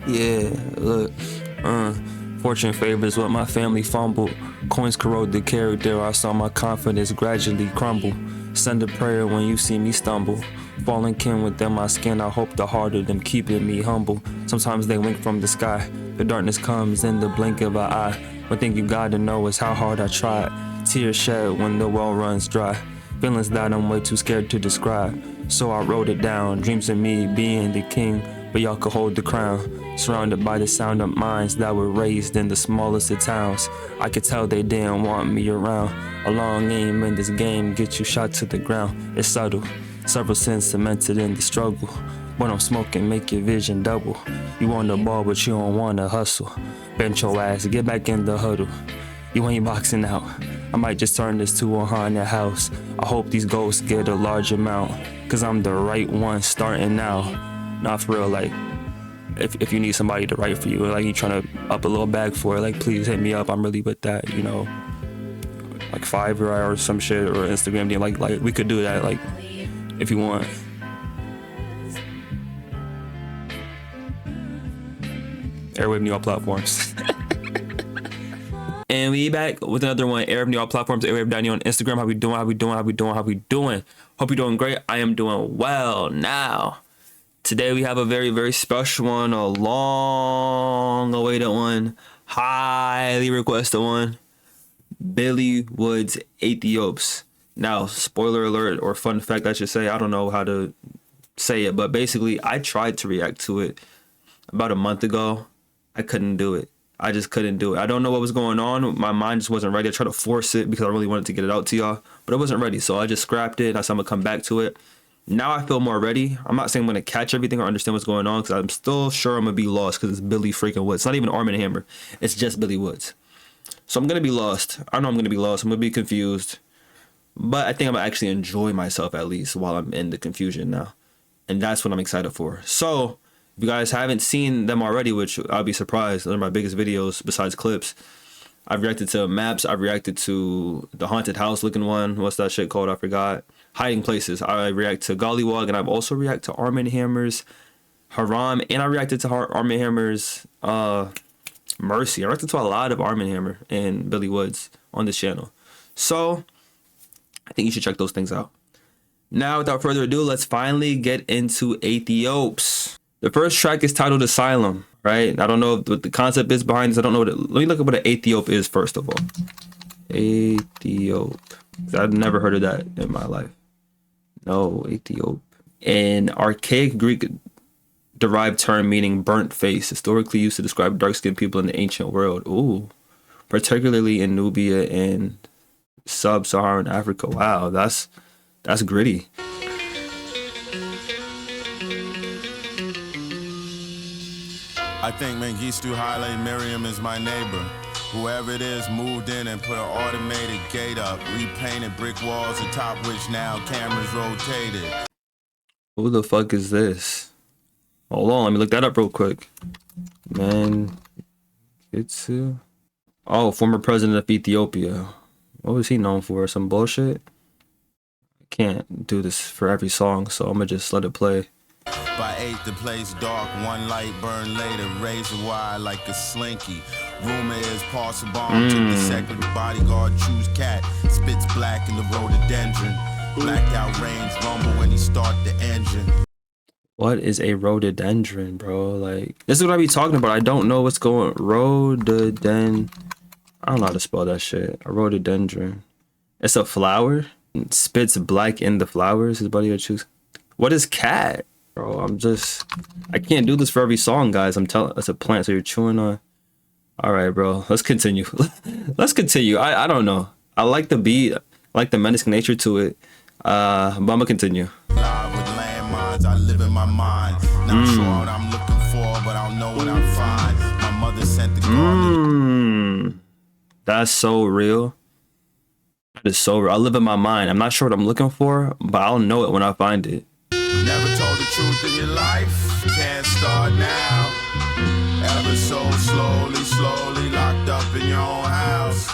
Yeah, look, fortune favors what my family fumbled. Coins corrode the character, I saw my confidence gradually crumble. Send a prayer when you see me stumble. Falling kin within my skin, I hope the heart of them keeping me humble. Sometimes they wink from the sky, the darkness comes in the blink of an eye. One thing you gotta know is how hard I tried. Tears shed when the well runs dry. Feelings that I'm way too scared to describe. So I wrote it down, dreams of me being the king, but y'all could hold the crown. Surrounded by the sound of minds that were raised in the smallest of towns. I could tell they didn't want me around. A long aim in this game get you shot to the ground. It's subtle, several sins cemented in the struggle. When I'm smoking, make your vision double. You want the ball, but you don't want to hustle. Bend your ass, get back in the huddle. You ain't boxing out. I might just turn this to a haunted house. I hope these ghosts get a large amount, cause I'm the right one starting now. Not for real, like, if you need somebody to write for you, like you trying to up a little bag for it, like please hit me up. I'm really with that, you know, like Fiverr or some shit, or Instagram DM. Like we could do that, like if you want. Airwave New York platforms. And we back with another one. Airwave New York platforms. Airwave down here on Instagram. How we doing? How we doing? How we doing? How we doing? Hope you're doing great. I am doing well now. Today we have a very, very special one, a long awaited one, highly requested one. Billy Woods, Aethiopes. Now, spoiler alert, or fun fact I should say, I don't know how to say it, but basically I tried to react to it about a month ago. I couldn't do it. I just couldn't do it. I don't know what was going on. My mind just wasn't ready. I tried to force it because I really wanted to get it out to y'all, but it wasn't ready. So I just scrapped it. I said I'm gonna come back to it. Now I feel more ready. I'm not saying I'm going to catch everything or understand what's going on, because I'm still sure I'm going to be lost because it's Billy freaking Woods. It's not even Arm & Hammer. It's just Billy Woods. So I'm going to be lost. I know I'm going to be lost. I'm going to be confused. But I think I'm going to actually enjoy myself at least while I'm in the confusion now. And that's what I'm excited for. So if you guys haven't seen them already, which I'll be surprised, those are my biggest videos besides clips. I've reacted to maps. I've reacted to the haunted house looking one. What's that shit called? I forgot. Hiding places. I react to Gollywog, and I've also react to Arm & Hammer's Haram, and I reacted to Arm & Hammer's Mercy. I reacted to a lot of Arm & Hammer and Billy Woods on this channel. So I think you should check those things out. Now, without further ado, let's finally get into Aethiopes. The first track is titled Asylum, right? I don't know what the concept is behind this. I don't know what let me look at what an Aethiop is first of all. Aethiop. I've never heard of that in my life. No, Aethiop. An archaic Greek derived term meaning burnt face, historically used to describe dark-skinned people in the ancient world. Ooh, particularly in Nubia and sub-Saharan Africa. Wow, that's gritty. I think Mengistu Haile Miriam is my neighbor. Whoever it is moved in and put an automated gate up, repainted brick walls atop which now cameras rotated. Who the fuck is this? Hold on, let me look that up real quick. Mengistu. Oh, former president of Ethiopia. What was he known for? Some bullshit? I can't do this for every song, so I'm gonna just let it play. By 8, the place dark, one light burned later, razor wire like a slinky. Rumor is pass a bomb, took the second bodyguard, choose cat, spits black in the rhododendron. Blacked out range rumble when he start the engine. What is a rhododendron, bro? Like, this is what I be talking about. I don't know what's going rhododendron. I don't know how to spell that shit. A rhododendron. It's a flower. It spits black in the flowers. His buddy would choose. What is cat? Bro, I can't do this for every song, guys. I'm telling, it's a plant, so you're chewing on. All right, bro, let's continue. Let's continue. I don't know. I like the beat, I like the menacing nature to it. But I'm gonna continue. Live with landmines, I live in my mind. Not sure what I'm looking for, but I'll know what I'm find. My mother sent the garden. That's so real. That is so real. I live in my mind. I'm not sure what I'm looking for, but I'll know it when I find it. Never told the truth in your life, can't start now. Ever so slowly locked up in your own house.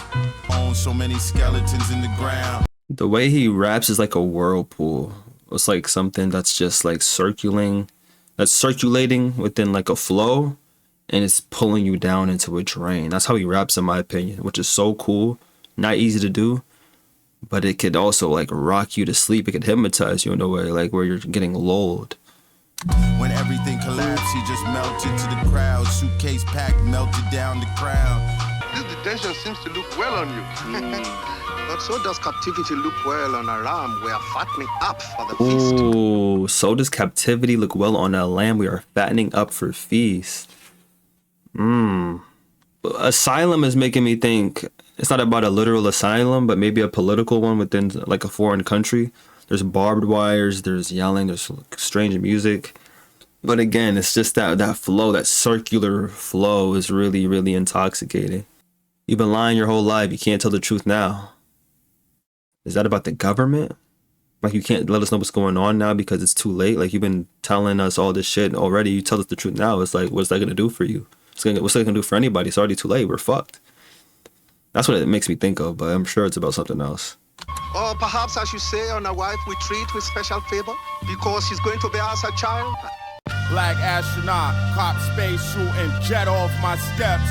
Own so many skeletons in the ground. The way he raps is like a whirlpool. It's like something that's just like circulating within like a flow. and it's pulling you down into a drain. That's how he raps, in my opinion, which is so cool. Not easy to do, but it could also like rock you to sleep. It could hypnotize you in a way, like where you're getting lulled. When everything collapsed, he just melted to the crowd. Suitcase packed, melted down the crowd. This detention seems to look well on you. But so does captivity look well on a lamb. We are fattening up for the feast. Ooh, so does captivity look well on a lamb. We are fattening up for feast. Asylum is making me think it's not about a literal asylum, but maybe a political one within like a foreign country. There's barbed wires, there's yelling, there's strange music. But again, it's just that flow, that circular flow is really, really intoxicating. You've been lying your whole life. You can't tell the truth now. Is that about the government? Like you can't let us know what's going on now because it's too late? Like you've been telling us all this shit already. You tell us the truth now. It's like, what's that going to do for you? What's that going to do for anybody? It's already too late. We're fucked. That's what it makes me think of, but I'm sure it's about something else. Or perhaps I should say on a wife we treat with special favor because she's going to bear us a child. Black astronaut, cop spacesuit and jet off my steps.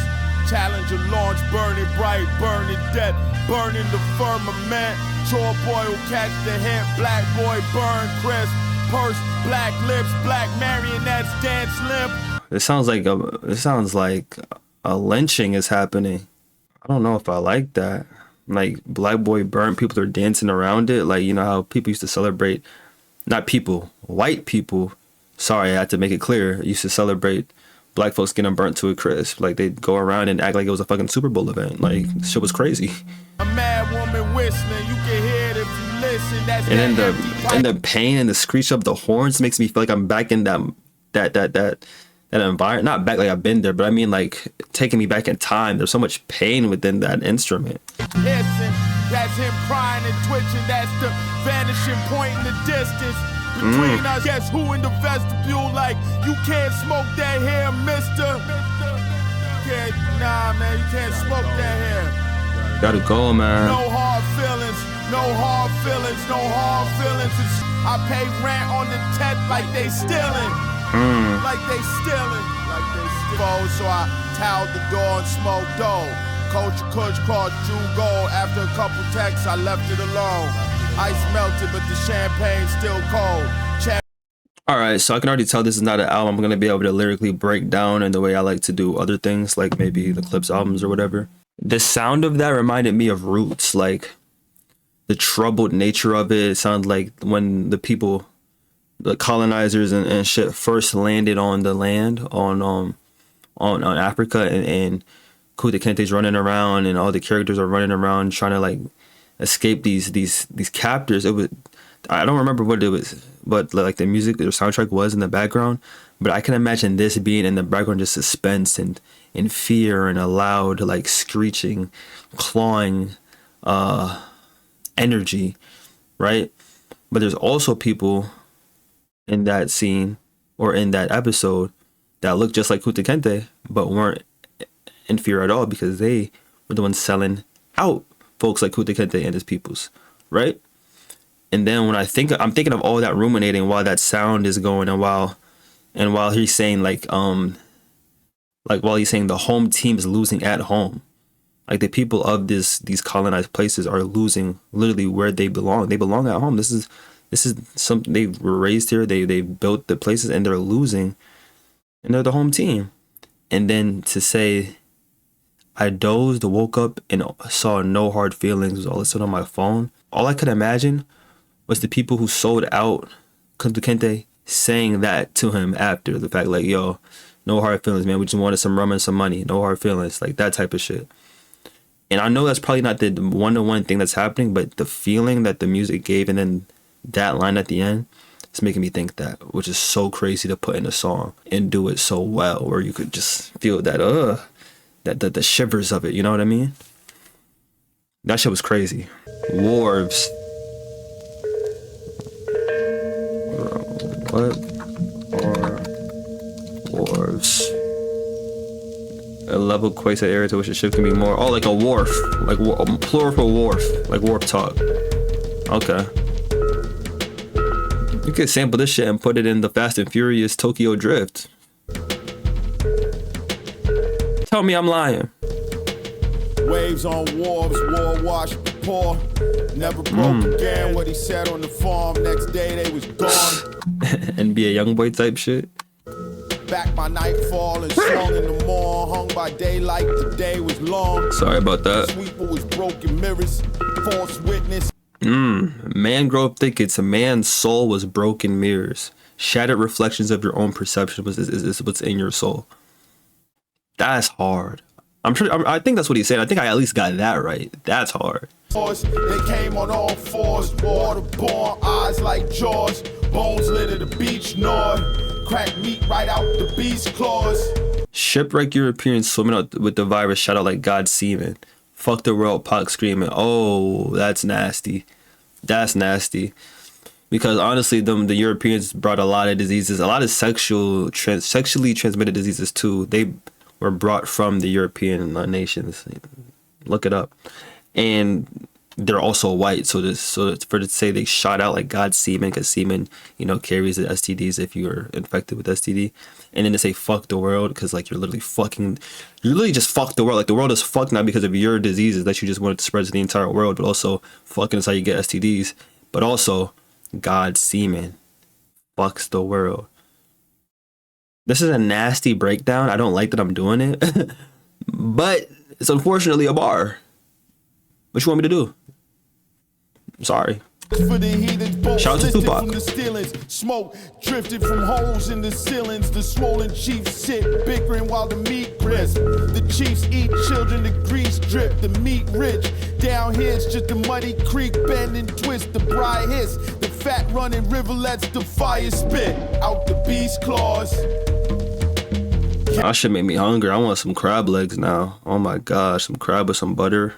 Challenger launch, burning bright, burning dead, burning the firmament. Chore boy will catch the hint, black boy burn crisp. Purse, black lips, black marionettes dance limp. It sounds like a lynching is happening. I don't know if I like that. Like black boy burn, people are dancing around it. Like, you know how people used to celebrate, not people, white people. Sorry, I had to make it clear. Used to celebrate black folks getting burnt to a crisp. Like they'd go around and act like it was a fucking Super Bowl event. Like shit was crazy. A mad woman whistling, you can hear it if you listen. That's and then the pain and the screech of the horns makes me feel like I'm back in that environment. Not back like I've been there, but I mean like taking me back in time. There's so much pain within that instrument. Listen, that's him crying and twitching. That's the vanishing point in the distance. Between us, guess who in the vestibule? Like, you can't smoke that hair, mister. Nah, man, you can't smoke that hair. Gotta go, man. No hard feelings, no hard feelings, no hard feelings. I pay rent on the 10th like they stealing. Like they stealing. So I towed the door and smoked dough. Coach Kush called Drew Gold. After a couple texts, I left it alone. Ice melted, but the champagne still cold. All right, so I can already tell this is not an album I'm going to be able to lyrically break down in the way I like to do other things, like maybe the Clips albums or whatever. The sound of that reminded me of Roots, like the troubled nature of it. It sounded like when the people, the colonizers and shit first landed on the land on Africa, and Kunta Kinte's running around and all the characters are running around trying to like escape these captors. It was, I don't remember what it was, but like the music or soundtrack was in the background, but I can imagine this being in the background, just suspense and fear and a loud like screeching, clawing energy, right? But there's also people in that scene or in that episode that look just like Kunta Kinte but weren't in fear at all because they were the ones selling out folks like Kunta Kinte and his peoples, right? And then when I'm thinking of all that ruminating while that sound is going, and while he's saying like while he's saying the home team is losing at home, like the people of these colonized places are losing literally where they belong. They belong at home. This is something, they were raised here. They built the places and they're losing, and they're the home team. And then to say, I dozed, woke up, and saw no hard feelings, was all of a sudden on my phone. All I could imagine was the people who sold out Kunta Kinte saying that to him after the fact, like, yo, no hard feelings, man. We just wanted some rum and some money. No hard feelings, like that type of shit. And I know that's probably not the one-to-one thing that's happening, but the feeling that the music gave and then that line at the end, it's making me think that, which is so crazy to put in a song and do it so well, where you could just feel that, the shivers of it, you know what I mean? That shit was crazy. Wharves. What are wharves? A level equates an area to which a ship can be more. Oh, like a wharf. Like plural for wharf. Like warp talk. Okay. You could sample this shit and put it in the Fast and Furious Tokyo Drift. Tell me I'm lying. Waves on wharves, war washed the poor. Never broke again what he said on the farm. Next day they was gone. NBA Youngboy type shit. Back by nightfall and swung in the morn. Hung by daylight, the day was long. Sorry about that. Sweeper was broken mirrors, false witness. Mangrove thickets, a man's soul was broken mirrors. Shattered reflections of your own perception is what's in your soul. That's hard. I think that's what he said. I think I at least got that right. That's hard. They came on all fours, waterborne, eyes like jaws, bones litter the beach north, crack meat right out the beast claws. Shipwreck Europeans swimming out with the virus, shout out like God's semen. Fuck the world, Pac screaming. Oh, that's nasty. That's nasty. Because honestly, the Europeans brought a lot of diseases, a lot of sexually transmitted diseases too. They were brought from the European nations. Look it up. And they're also white, so for to say they shot out like God's semen, because semen, carries the STDs if you're infected with STD, and then to say fuck the world, because like you literally just fucked the world. Like the world is fucked now because of your diseases that you just wanted to spread to the entire world, but also fucking is how you get STDs. But also God's semen fucks the world. This is a nasty breakdown. I don't like that I'm doing it, but it's unfortunately a bar. What you want me to do? I'm sorry. Shout out to Tupac. Smoke drifted from holes in the ceilings. The swollen chiefs sit bickering while the meat crisp. The chiefs eat children, the grease drip, the meat rich. Down here's just a muddy creek bend and twist. The bride hiss, the fat running rivulets, the fire spit out the beast claws. That shit made me hungry. I want some crab legs now. Oh my gosh, some crab with some butter.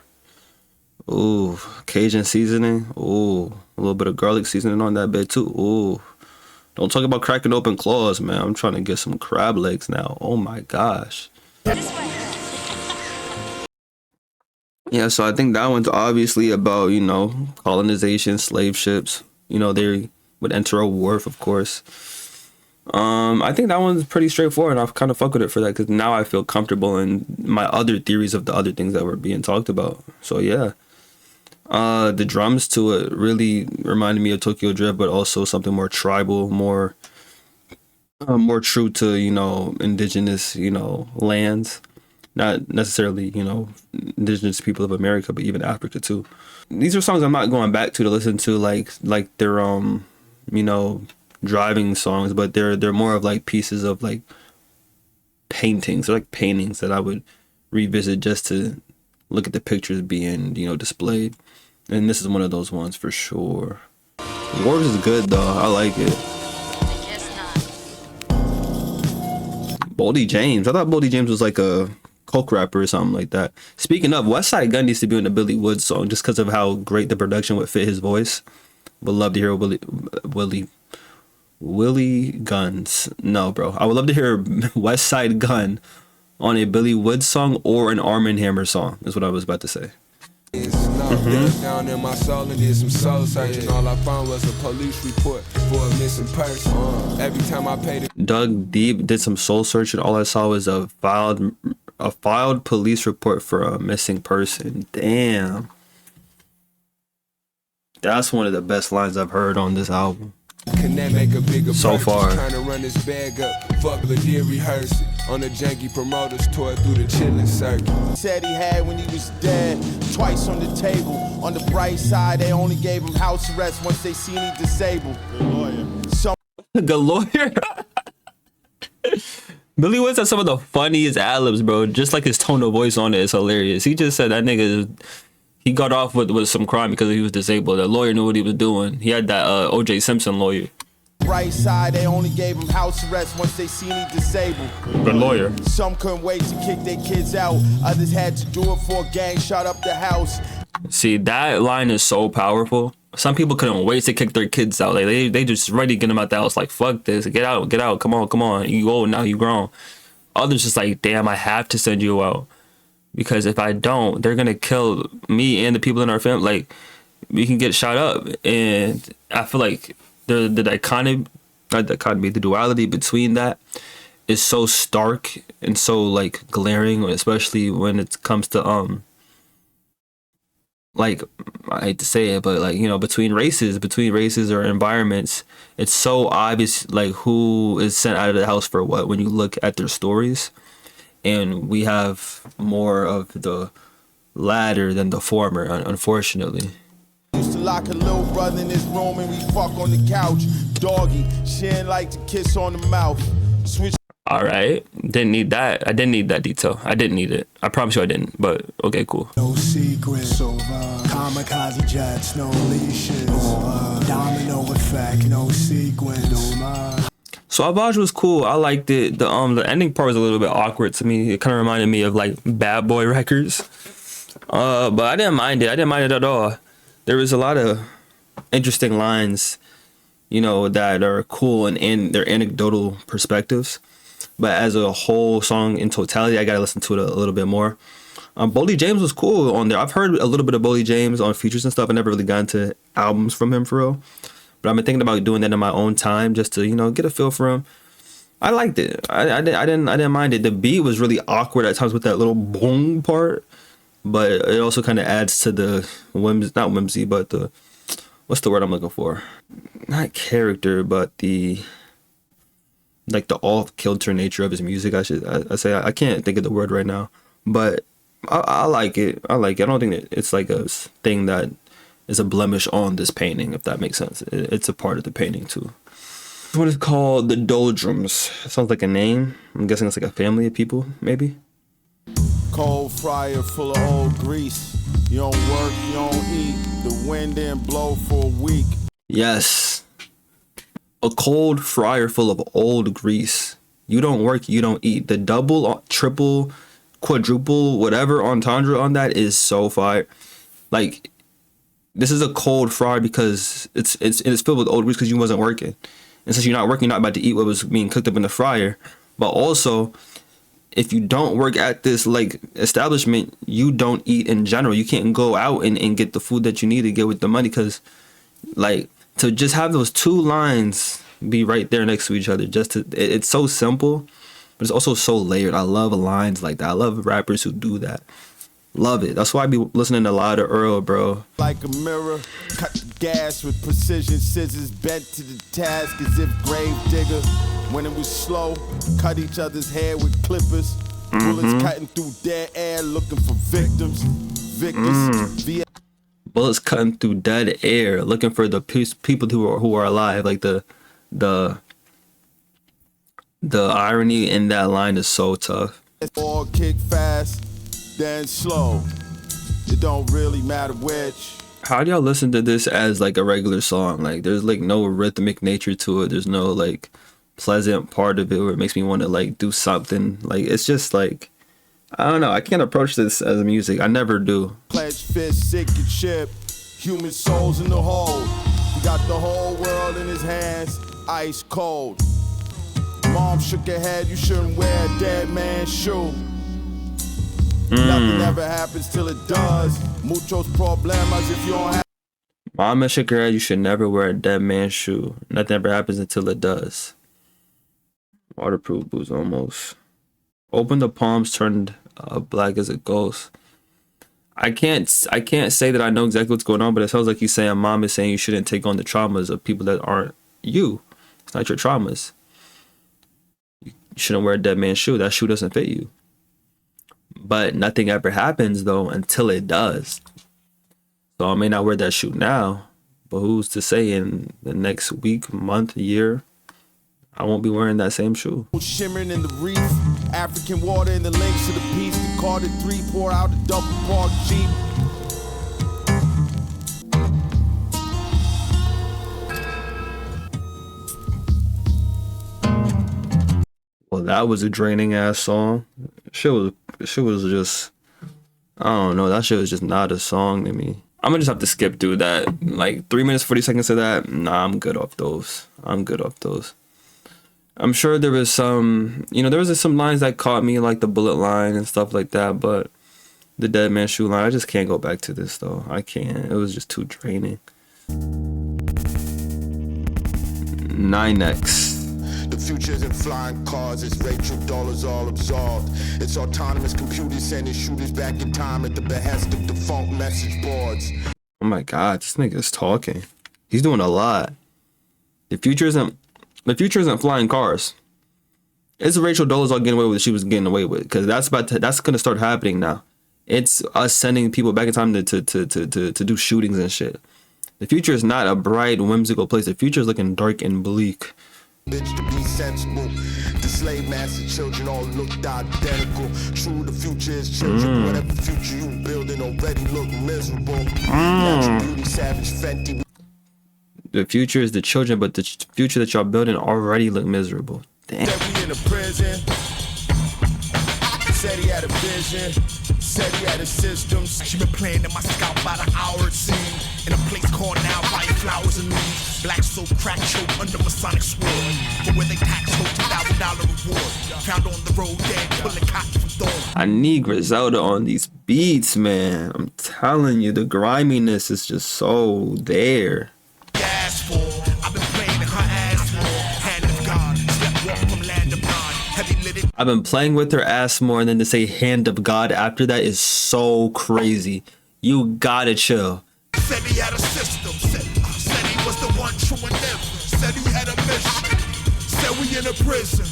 Ooh, Cajun seasoning. Ooh, a little bit of garlic seasoning on that bit too. Ooh, don't talk about cracking open claws, man. I'm trying to get some crab legs now. Oh my gosh. Yeah, so I think that one's obviously about, colonization, slave ships. They would enter a wharf, of course. I think that one's pretty straightforward. I've kind of fuck with it for that because now I feel comfortable in my other theories of the other things that were being talked about. So yeah. The drums to it really reminded me of Tokyo Drift, but also something more tribal, more true to, indigenous, lands. Not necessarily, indigenous people of America, but even Africa too. These are songs I'm not going back to listen to like they're driving songs, but they're more of like pieces of like paintings. They're like paintings that I would revisit just to look at the pictures being, displayed. And this is one of those ones for sure. Wharves is good though. I like it. Boldy James. I thought Boldy James was like a coke rapper or something like that. Speaking of, West Side Gun needs to be in a Billy Woods song just because of how great the production would fit his voice. Would love to hear Willie Guns. No, bro. I would love to hear West Side Gun on a Billy Woods song or an Arm & Hammer song, is what I was about to say. Down in my soul and did some soul searching. All I found was a police report for a missing person. Every time I paid it. Dug deep, did some soul searching. All I saw was a filed police report for a missing person. Damn. That's one of the best lines I've heard on this album. Can that make a bigger so far? Trying to run this bag up, fuck the deal, rehearse it. On the janky promoters tour through the chillin' circuit. Said he had when he was dead, twice on the table. On the bright side, they only gave him house arrest once they seen he disabled. Good lawyer. Good lawyer. Billy Woods has some of the funniest ad-libs, bro. Just like his tone of voice on it is hilarious. He just said that nigga. He got off with some crime because he was disabled. The lawyer knew what he was doing. He had that O.J. Simpson lawyer. Right side, they only gave him house arrest once they seen he disabled. Good lawyer. Some couldn't wait to kick their kids out. Others had to do it for a gang shot up the house. See, that line is so powerful. Some people couldn't wait to kick their kids out. Like they just ready to get them out the house. Like, fuck this. Get out. Come on. You old now. You grown. Others just like, damn, I have to send you out. Because if I don't, they're going to kill me and the people in our family. Like, we can get shot up. And I feel like the duality between that is so stark and so like glaring, especially when it comes to like, I hate to say it, but like, you know, between races or environments, it's so obvious like who is sent out of the house for what when you look at their stories. And we have more of the latter than the former, unfortunately. Used to lock a little brother in his room and we fuck on the couch. Doggy, she ain't like to kiss on the mouth. Switch. All right, didn't need that. I didn't need that detail. I didn't need it. I promise you I didn't, but okay, cool. No secrets, kamikaze jets, no leashes, domino effect, no sequence. Sauvage was cool. I liked it. The ending part was a little bit awkward to me. It kind of reminded me of like Bad Boy Records. But I didn't mind it. I didn't mind it at all. There was a lot of interesting lines, you know, that are cool and in their anecdotal perspectives. But as a whole song in totality, I gotta listen to it a little bit more. Boldy James was cool on there. I've heard a little bit of Boldy James on features and stuff. I never really got into albums from him for real. But I've been thinking about doing that in my own time just to, you know, get a feel for him. I liked it. I didn't mind it. The beat was really awkward at times with that little boom part, but it also kind of adds to the not whimsy, but the, what's the word I'm looking for? Not character, but the like the off-kilter nature of his music. I can't think of the word right now, but I like it. I like it. I don't think that it's like a thing that is a blemish on this painting, if that makes sense. It's a part of the painting too. What is called the Doldrums. It sounds like a name. I'm guessing it's like a family of people, maybe. Cold fryer full of old grease. You don't work, you don't eat. The wind didn't blow for a week. Yes. A cold fryer full of old grease. You don't work, you don't eat. The double, triple, quadruple, whatever entendre on that is so fire. Like, this is a cold fryer because it's filled with old grease because you wasn't working. And since you're not working, you're not about to eat what was being cooked up in the fryer. But also, if you don't work at this like establishment, you don't eat in general. You can't go out and get the food that you need to get with the money, because like to just have those two lines be right there next to each other, it's so simple, but it's also so layered. I love lines like that. I love rappers who do that. Love it. That's why I be listening to a lot of Earl, bro. Like a mirror, cut the gas with precision scissors, bent to the task as if grave digger. When it was slow, cut each other's hair with clippers. Bullets cutting through dead air, looking for victims. Bullets cutting through dead air, looking for the people who are alive. Like the irony in that line is so tough. Or kick fast, then slow. It don't really matter which. How do y'all listen to this as like a regular song? Like there's like no rhythmic nature to it. There's no like pleasant part of it where it makes me want to like do something. Like it's just like, I don't know. I can't approach this as music. I never do. Pledge fist, sinking ship, human souls in the hold. He got the whole world in his hands, ice cold. Mom shook her head, you shouldn't wear a dead man's shoe. Nothing ever happens till it does. Muchos problemas if you don't have. Mama shook her head, you should never wear a dead man's shoe. Nothing ever happens until it does. Waterproof boots almost. Open the palms turned black as a ghost. I can't say that I know exactly what's going on, but it sounds like he's saying mom is saying you shouldn't take on the traumas of people that aren't you. It's not your traumas. You shouldn't wear a dead man's shoe. That shoe doesn't fit you. But nothing ever happens though until it does. So I may not wear that shoe now, but who's to say in the next week, month, year, I won't be wearing that same shoe. Shimmering in the reef, African water in the links to the beach. The Carter 3 pour out the double park Jeep. Well, that was a draining ass song. Shit was just, I don't know. That shit was just not a song to me. I'm gonna just have to skip through that. Like 3 minutes, 40 seconds of that. Nah, I'm good off those. I'm sure there was some, there was some lines that caught me, like the bullet line and stuff like that, but the dead man shoe line, I just can't go back to this though. I can't. It was just too draining. NYNEX. The future isn't flying cars, it's Rachel dollars all absolved. It's autonomous computers sending shooters back in time at the behest of defunct message boards. Oh my God, this nigga's talking. He's doing a lot. The future isn't flying cars. It's Rachel Dolezal getting away with what she was getting away with, because that's gonna start happening now. It's us sending people back in time to do shootings and shit. The future is not a bright, whimsical place. The future is looking dark and bleak. Bitch, to be sensible, the slave master children all looked identical. True, the future is children. Whatever future you building already look miserable. Natural beauty, savage Fenty. The future is the children, but the future that y'all building already look miserable. Damn. Said we in a prison. Said he had a vision. Said he had a system. She been playing in my scalp by the hour, it seemed. In a place called now, white flowers and leaves. Black soap, crack choke under Masonic sword. But where they tax hope, $2,000 reward. Found on the road, dead, pulling cotton from thorn. I need Griselda on these beats, man. I'm telling you, the griminess is just so there. Gas for, I've been playing in her ass more. Hand of God, step walk from land of God. Heavy lidded. I've been playing with her ass more, and then to say hand of God after that is so crazy. You gotta chill. Said he had a system. Said he was the one true and living. Said he had a mission. Said we in a prison.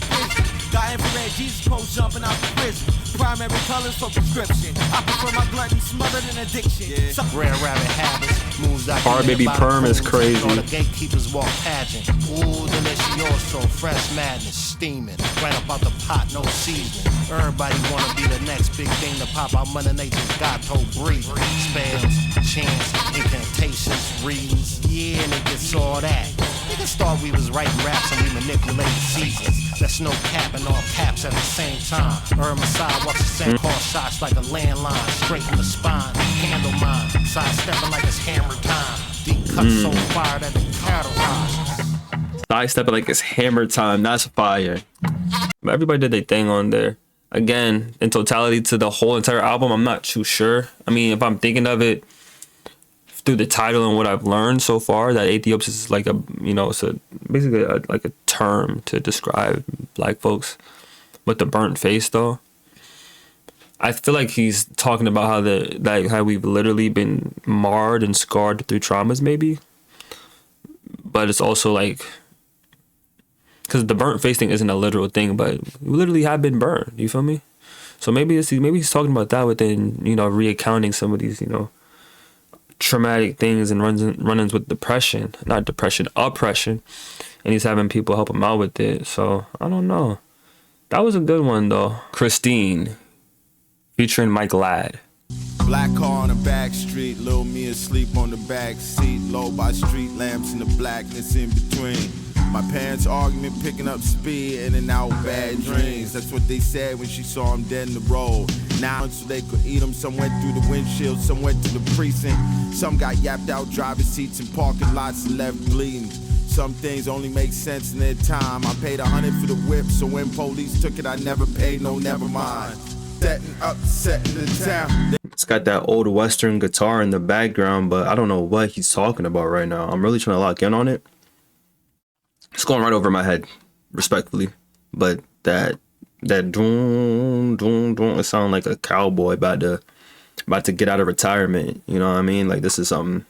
Got infrared Jesus pose jumping out the prison. Primary colors for prescription. I prefer my gluttony smothered in addiction. Rare rabbit habits, moves I Our baby perm is crazy. All the gatekeepers walk pageant. Ooh, delicioso, fresh madness, steaming. Right up out the pot, no seasoning. Everybody wanna be the next big thing to pop out Mother Nature's gato breathing. Spells, chants, incantations, readings. Yeah, niggas all that. Niggas thought we was writing raps and we manipulated seasons. That's no cap and all caps at the same time. Messiah walks the same call shots like a landline. Straight from the spine, handle mine. Sidestepping like it's hammer time. Deep cut so fire that the cattle rise. Sidestepping like it's hammer time. That's fire. But everybody did their thing on there. Again, in totality to the whole entire album, I'm not too sure. I mean, if I'm thinking of it through the title and what I've learned so far, that Aethiopes is like a, you know, it's basically like a term to describe black folks with the burnt face though. I feel like he's talking about how we've literally been marred and scarred through traumas maybe. But it's also like, because the burnt face thing isn't a literal thing, but we literally have been burned, you feel me? So maybe he's talking about that within, you know, reaccounting some of these, you know, traumatic things and run-ins with oppression, and he's having people help him out with it. So I don't know. That was a good one though. Christine, featuring Mike Ladd. Black car on the back street, little me asleep on the back seat, low by street lamps and the blackness in between. My parents' argument picking up speed, in and out bad dreams. That's what they said when she saw him dead in the road. Now so they could eat him, some went through the windshield, some went to the precinct. Some got yapped out driver's seats and parking lots and left bleeding. Some things only make sense in their time. I paid $100 for the whip, so when police took it, I never paid, no never mind. Setting up, setting the town. It's got that old Western guitar in the background, but I don't know what he's talking about right now. I'm really trying to lock in on it. It's going right over my head, respectfully. But that doom, it sounds like a cowboy about to get out of retirement. You know what I mean? Like this is something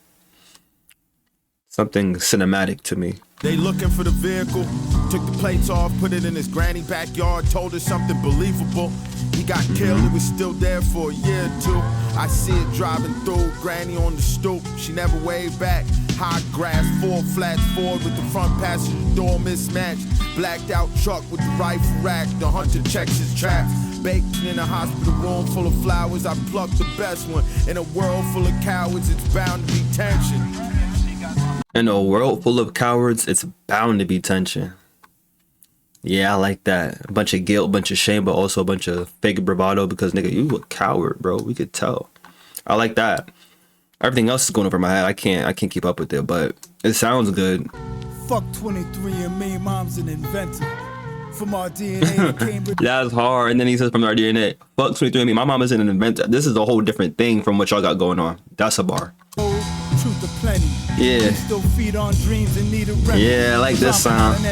cinematic to me. They looking for the vehicle, took the plates off, put it in his granny backyard, told her something believable. He got killed, it was still there for a year or two. I see it driving through, granny on the stoop, she never waved back. High grass, 4 flats forward with the front passenger door mismatched. Blacked out truck with the rifle rack, the hunter checks his traps. Baked in a hospital room full of flowers, I plucked the best one. In a world full of cowards, it's bound to be tension. In a world full of cowards, it's bound to be tension. Yeah, I like that. A bunch of guilt, a bunch of shame, but also a bunch of fake bravado because, nigga, you a coward, bro. We could tell. I like that. Everything else is going over my head. I can't keep up with it, but it sounds good. Fuck 23andMe, mom's an inventor. From our DNA to Cambridge. That's hard. And then he says from our DNA, fuck 23andMe, my mom isn't an inventor. This is a whole different thing from what y'all got going on. That's a bar. Truth aplenty. Yeah. Still feed on dreams and need a remedy. Yeah, I like this sound.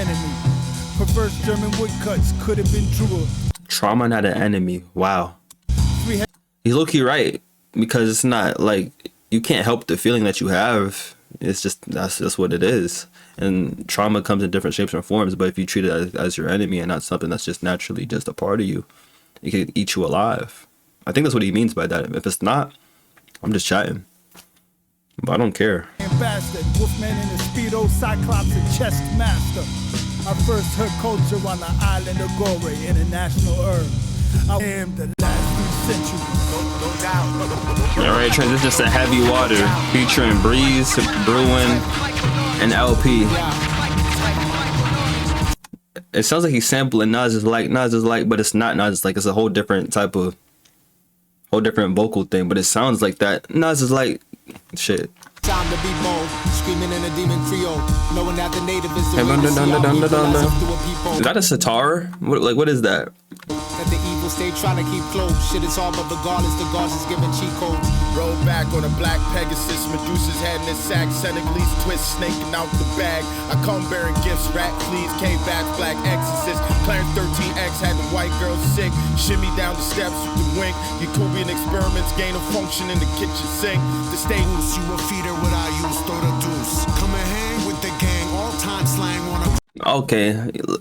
Perverse German woodcuts could have been truer. Trauma not an enemy. Wow. He's low-key right, because it's not like you can't help the feeling that you have. It's just that's what it is. And trauma comes in different shapes and forms, but if you treat it as your enemy and not something that's just naturally just a part of you, it can eat you alive. I think that's what he means by that. If it's not, I'm just chatting. But I don't care. Bastard, Wolfman in a Speedo, Cyclops and chest master. I first heard culture on the island of Gore, international herb. I am the last 3 centuries. No doubt. Alright, transition to Heavy Water, featuring Breeze, Bruin, and LP. It sounds like he's sampling Nas is like, but it's not Nas is like. It's a whole different type of, whole different vocal thing, but it sounds like that. Nas is like, shit. Time to be bold, screaming in a demon Creole, knowing that the native is the Is that a sitar? What is that? That the evil stay trying to keep close. Shit is all, but regardless, the gods is giving cheat codes. Roll back on a black Pegasus, Medusa's head in his sack, Senegalese twist snaking out the bag. I come bearing gifts, rat fleas, K-bats, black exorcist. Clarence 13X had the white girl sick. Shimmy down the steps with the wink. Yakubian experiments gain a function in the kitchen sink. The state Goose, you a feeder what I use, throw the deuce. Come and hang with the gang, all time slang on a. Okay,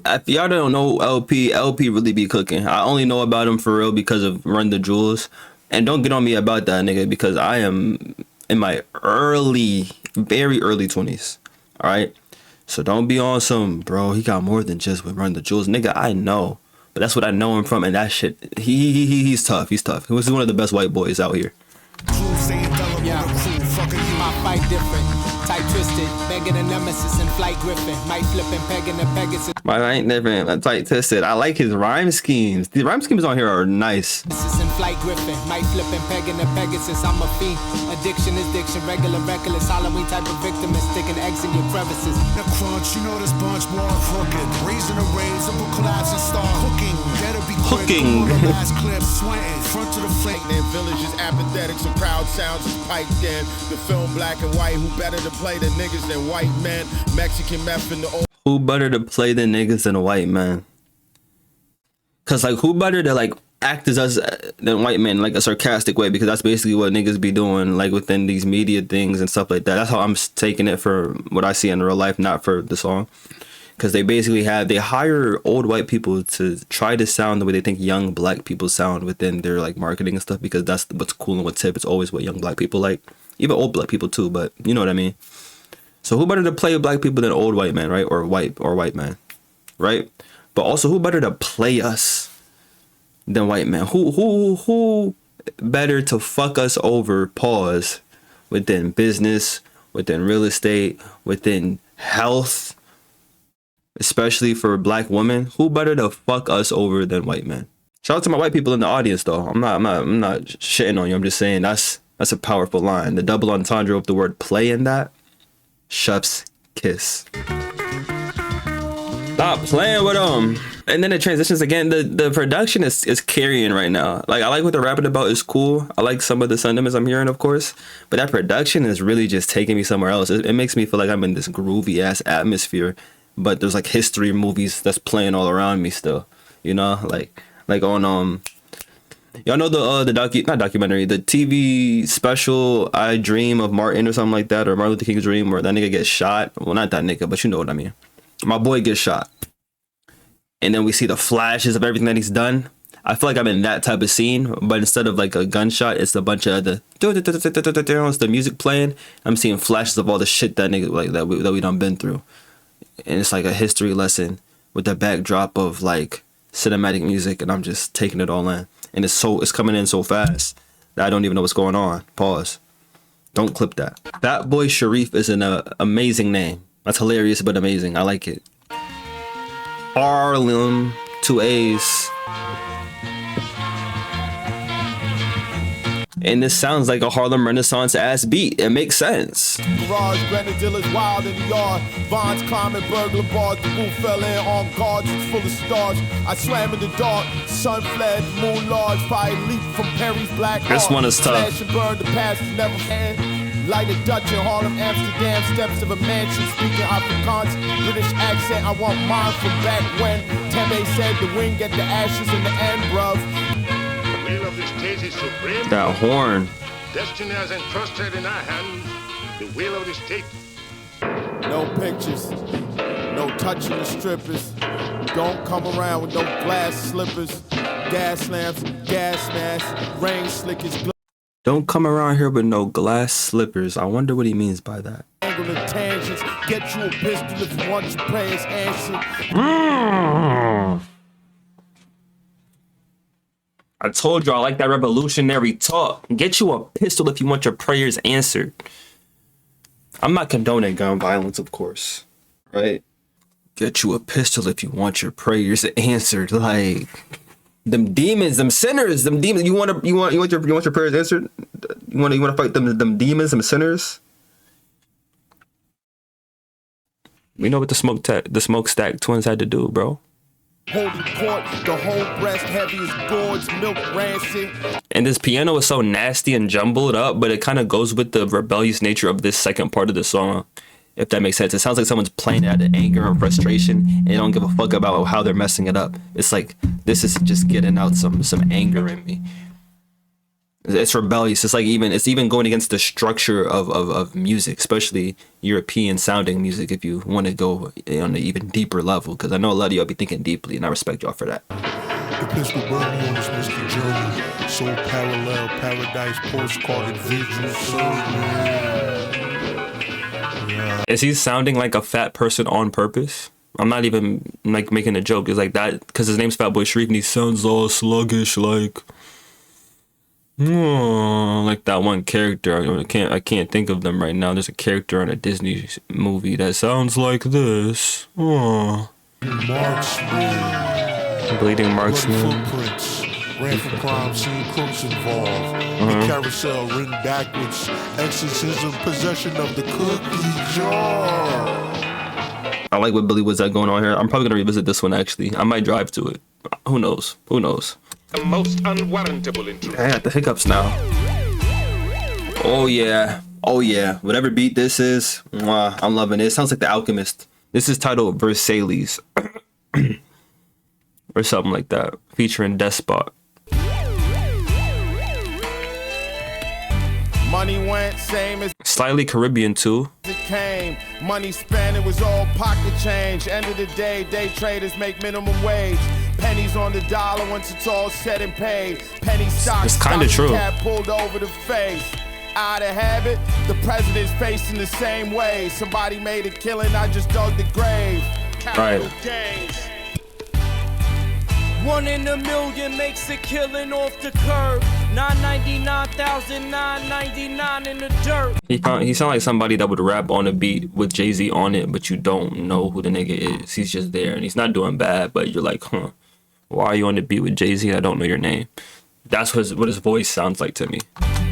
if y'all don't know LP really be cooking. I only know about him for real because of Run the Jewels. And don't get on me about that nigga, because I am in my very early 20s. All right, so don't be on some, bro, he got more than just with Run the Jewels. Nigga, I know, but that's what I know him from, and that shit, he's tough. He was one of the best white boys out here. Yeah, my fight different, tight twisted, begging a nemesis and flight griffin, might flip and pegging the Pegasus. My ain't different, I'm tight twisted. I like his rhyme schemes. The rhyme schemes on here are nice. And flight griffin, might flip and pegging the Pegasus. I'm a fiend. Addiction is diction, regular, reckless, Halloween type of victim is sticking eggs in your crevices. The crunch, you know this bunch more crooked. Raising the rays, up a collapse and start hooking. Better be quick. Hooking. Last clip, sweating, front to the flank. their villages apathetic, some proud sounds is piped in. The film Black and White, who better to play the niggas than white men. Mexican meth in the old. Who better to play the niggas than a white man? Cause like who better to like act as us than white men, like a sarcastic way, because that's basically what niggas be doing like within these media things and stuff like that. That's how I'm taking it for what I see in real life, not for the song. Because they basically they hire old white people to try to sound the way they think young black people sound within their like marketing and stuff, because that's what's cool and what's hip. It's always what young black people like, even old black people too, but you know what I mean. So who better to play black people than old white man, right? Or white man, right? But also who better to play us than white man? Who better to fuck us over, pause, within business, within real estate, within health, especially for black women? Who better to fuck us over than white men? Shout out to my white people in the audience though. I'm not shitting on you. I'm just saying that's a powerful line. The double entendre of the word play in that. Chef's kiss. Stop playing with them. And then it transitions again. The production is carrying right now. Like I like what they're rapping about is cool. I like some of the sentiments I'm hearing, of course. But that production is really just taking me somewhere else. It makes me feel like I'm in this groovy ass atmosphere. But there's like history movies that's playing all around me still. You know, like on y'all know the documentary, the TV special I Dream of Martin or something like that, or Martin Luther King's Dream, where that nigga gets shot. Well, not that nigga, but you know what I mean. My boy gets shot. And then we see the flashes of everything that he's done. I feel like I'm in that type of scene, but instead of like a gunshot, it's a bunch of it's the music playing. I'm seeing flashes of all the shit that nigga like that we done been through. And it's like a history lesson with the backdrop of like cinematic music, and I'm just taking it all in. And it's coming in so fast that I don't even know what's going on. Pause. Don't clip that. Fat Boy Sharif is an amazing name. That's hilarious but amazing. I like it. Harlem, 2 A's. And this sounds like a Harlem Renaissance ass beat. It makes sense. Garage, Grenadillas wild in the yard. Vons climbing burglar bars. The roof fell in on guards, it's full of stars. I swam in the dark, sun fled, moon large. Fire leaped from Perry's black heart. This one is tough. Slash and burn, the past is never end. Like a Dutch in Harlem, Amsterdam, steps of a mansion, speaking Afrikaans, British accent. I want mine from back when Tembe said the wind get the ashes in the end, bruv. The will of the state is supreme. That horn. Destiny has entrusted in our hands the will of the state. No pictures, no touching the strippers. Don't come around with no glass slippers. Gas lamps, gas masks, rain slick as glow. Don't come around here with no glass slippers. I wonder what he means by that. Angle of tangents, get you a pistol if you want your prayers answered. I told you I like that revolutionary talk. Get you a pistol if you want your prayers answered. I'm not condoning gun violence, of course, right? Get you a pistol if you want your prayers answered. Like them demons, them sinners, them demons. You want your prayers answered? You want to fight them demons, them sinners? We know what the smokestack twins had to do, bro. Holding court, the whole breast heavy as gourds, milk rancid. And this piano is so nasty and jumbled up, but it kind of goes with the rebellious nature of this second part of the song, if that makes sense. It sounds like someone's playing out of anger and frustration, and they don't give a fuck about how they're messing it up. It's like, this is just getting out some anger in me. It's rebellious. It's even going against the structure of music, especially European sounding music, if you want to go on an even deeper level, because I know a lot of y'all be thinking deeply, and I respect y'all for that. The pistol burning on this mystic journey, so parallel, paradise, postcard, visual surgery. Is he sounding like a fat person on purpose? I'm not even like making a joke. It's like that because his name's Fatboy Sharif and he sounds all sluggish, like that one character. I can't think of them right now. There's a character in a Disney movie that sounds like this. Marksman. Bleeding Marksman. Footprints. Ran from crime scene, crooks involved. The carousel ring backwards. Exorcism, possession of the cookie jar. I like what Billy was going on here. I'm probably gonna revisit this one actually. I might drive to it. Who knows? Who knows? The most unwarrantable intrusion. I got the hiccups now. Oh yeah. Oh yeah. Whatever beat this is, I'm loving it. It sounds like The Alchemist. This is titled Versailles. Or something like that. Featuring Despot. Money went same as Slightly Caribbean too. it came. Money spent, it was all pocket change. End of the day, day traders make minimum wage. Pennies on the dollar once it's all said and paid. Penny stock, It's kinda true. Cap pulled over the face. Out of habit, the president's facing the same way. Somebody made a killing, I just dug the grave. Right. Gains. 1 in a million makes a killing off the curb. 999,999 in the dirt. He sound like somebody that would rap on a beat with Jay-Z on it, but you don't know who the nigga is. He's just there and he's not doing bad, but you're like, why are you on the beat with Jay-Z? I don't know your name. That's what his voice sounds like to me.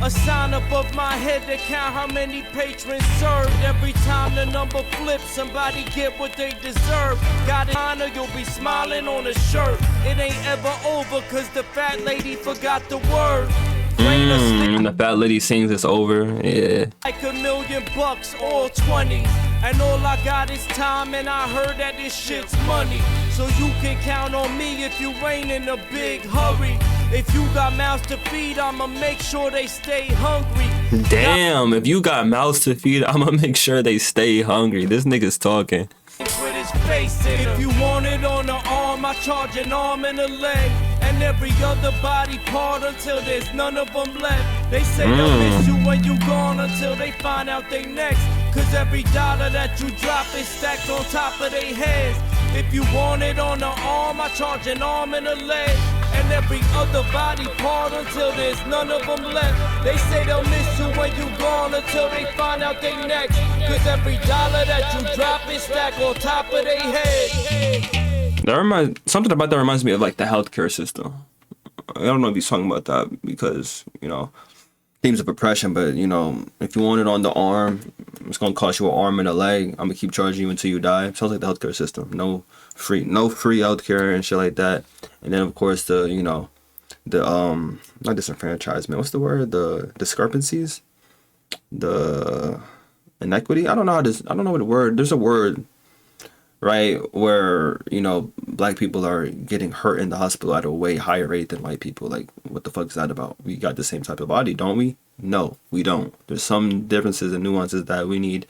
A sign above my head to count how many patrons served. Every time the number flips, somebody get what they deserve. Got it honor, you'll be smiling on a shirt. It ain't ever over, cause the fat lady forgot the word. And the fat lady sings it's over. Yeah. Like $1 million, all 20s. And all I got is time, and I heard that this shit's money. So you can count on me if you ain't in a big hurry. If you got mouths to feed, I'ma make sure they stay hungry. Damn, if you got mouths to feed, I'ma make sure they stay hungry. This nigga's talking. With his face in if you want it on the arm, I charge an arm and a leg. And every other body part until there's none of them left. They say they'll miss you when you gone until they find out they next. Cause every dollar that you drop is stacked on top of their heads. If you want it on the arm, I charge an arm and a leg. And every other body part until there's none of them left. They say they'll miss you when you gone until they find out they next. Cause every dollar that you drop is stacked on top of their head. Something about that reminds me of like the healthcare system. I don't know if he's talking about that because, themes of oppression, but if you want it on the arm, it's gonna cost you an arm and a leg. I'm gonna keep charging you until you die. Sounds like the healthcare system. No free healthcare and shit like that. And then of course the not disenfranchisement. What's the word? The discrepancies. the inequity. I don't know how this. I don't know what the word. There's a word, right, where black people are getting hurt in the hospital at a way higher rate than white people. Like, what the fuck is that about? We got the same type of body, don't we? No, we don't. There's some differences and nuances that we need,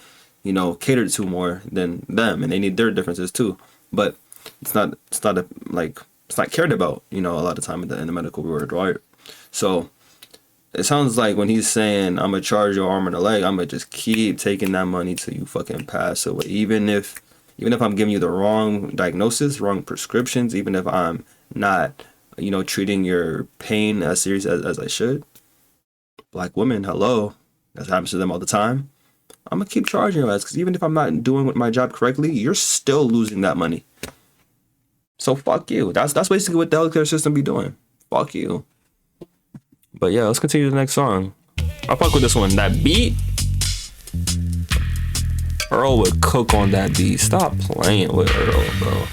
catered to more than them, and they need their differences too. But it's not cared about, a lot of time in the medical world, right? So it sounds like when he's saying, I'm gonna charge your arm and a leg, I'm gonna just keep taking that money till you fucking pass away. Even if I'm giving you the wrong diagnosis, wrong prescriptions, even if I'm not, treating your pain as serious as I should. Black women, hello, that happens to them all the time. I'm gonna keep charging your ass, because even if I'm not doing my job correctly, you're still losing that money. So fuck you. That's basically what the healthcare system be doing. Fuck you. But yeah, let's continue to the next song. I fuck with this one. That beat, Earl would cook on that beat. Stop playing with Earl, bro.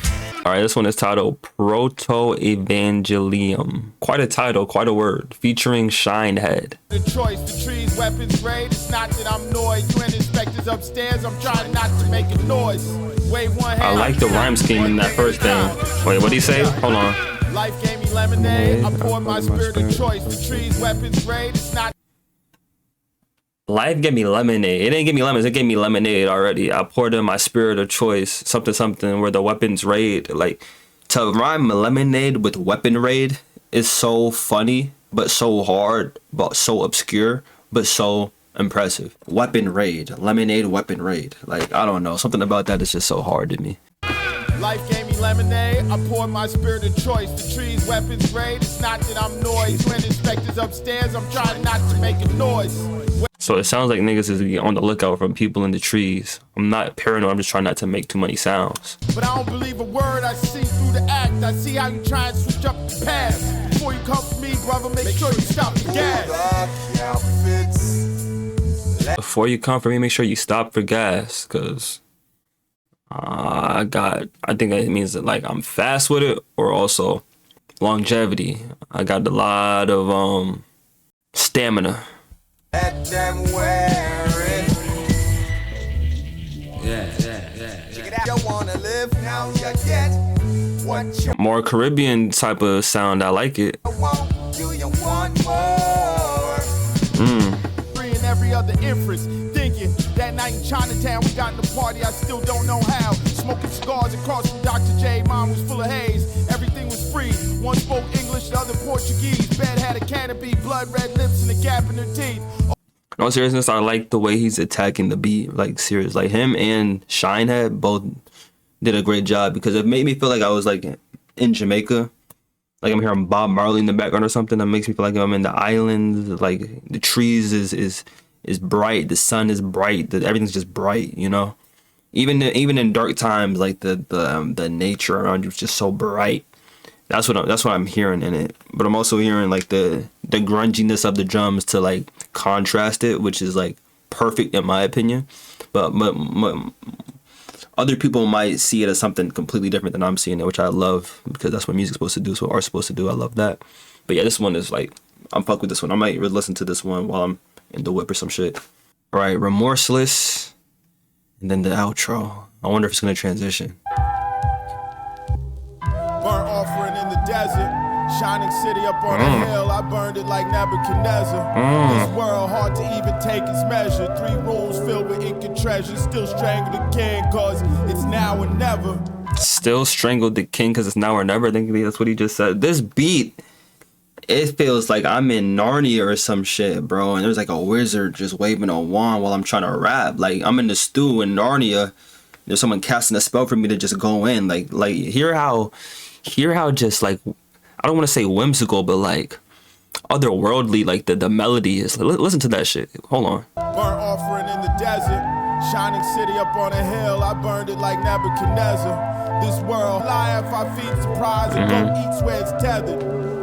All right, this one is titled Proto Evangelium. Quite a title, quite a word. Featuring Shinehead. The choice, the trees, weapons, grade. It's not that I'm annoyed. You and inspectors upstairs. I'm trying not to make a noise. Wave one hand. I like the rhyme scheme in that first thing. Wait, what did he say? Hold on. Life gave me lemonade. I poured my spirit of choice. The trees, weapons, grade. It's not. Life gave me lemonade. It didn't give me lemons. It gave me lemonade already. I poured in my spirit of choice. Something where the weapons raid. Like, to rhyme lemonade with weapon raid is so funny, but so hard, but so obscure, but so impressive. Weapon raid. Lemonade weapon raid. Like, I don't know. Something about that is just so hard to me. Life gave me lemonade. I poured my spirit of choice. The trees, weapons, grade. It's not that I'm noise. You and inspectors upstairs. I'm trying not to make a noise. So it sounds like niggas is on the lookout for people in the trees. I'm not paranoid. I'm just trying not to make too many sounds. But I don't believe a word I see through the act. I see how you try and switch up the past. Before you come for me, brother, make sure you stop the gas. Before you come for me, make sure you stop for gas. Because I think that means that, like, I'm fast with it, or also longevity. I got a lot of stamina. Let them wear it. Yeah. Check it out. You wanna live now, you get what you more Caribbean type of sound. I like it. want. Do you want more? Free in every other inference. Thinking that night in Chinatown we got in the party, I still don't know how. Smoking cigars across from Dr. J. Mom was full of haze. Everything was free. One spoke English, the other Portuguese. Bed had a canopy, blood red lips and a gap in her teeth. In all seriousness, I like the way he's attacking the beat. Like, serious. Like, him and Shinehead both did a great job, because it made me feel like I was, like, in Jamaica. Like, I'm hearing Bob Marley in the background or something. That makes me feel like I'm in the islands. Like, the trees is bright. The sun is bright. Everything's just bright, Even in dark times, like, the nature around you is just so bright. That's what I'm hearing in it. But I'm also hearing, like, the grunginess of the drums to, like, contrast it, which is, like, perfect in my opinion. But other people might see it as something completely different than I'm seeing it, which I love, because that's what music's supposed to do. It's what art's supposed to do. I love that. But yeah, this one is, like, I'm fuck with this one. I might listen to this one while I'm in the whip or some shit. All right, Remorseless, and then the outro. I wonder if it's gonna transition. Burnt offering in the desert. Shining city up on a hill. I burned it like Nebuchadnezzar. This world hard to even take its measure. 3 rooms filled with ink and treasure. Still strangle the king, cause it's now or never. Still strangled the king because it's now or never. I think that's what he just said. This beat, it feels like I'm in Narnia or some shit, bro. And there's like a wizard just waving a wand while I'm trying to rap. Like, I'm in the stew in Narnia. There's someone casting a spell for me to just go in. Like hear how just, like, I don't want to say whimsical, but, like, otherworldly, like, the melody is. Listen to that shit. Hold on. Burnt offering in the desert. Shining city up on a hill. I burned it like Nebuchadnezzar. This world lie if I feed surprise and don't eat where it's tethered.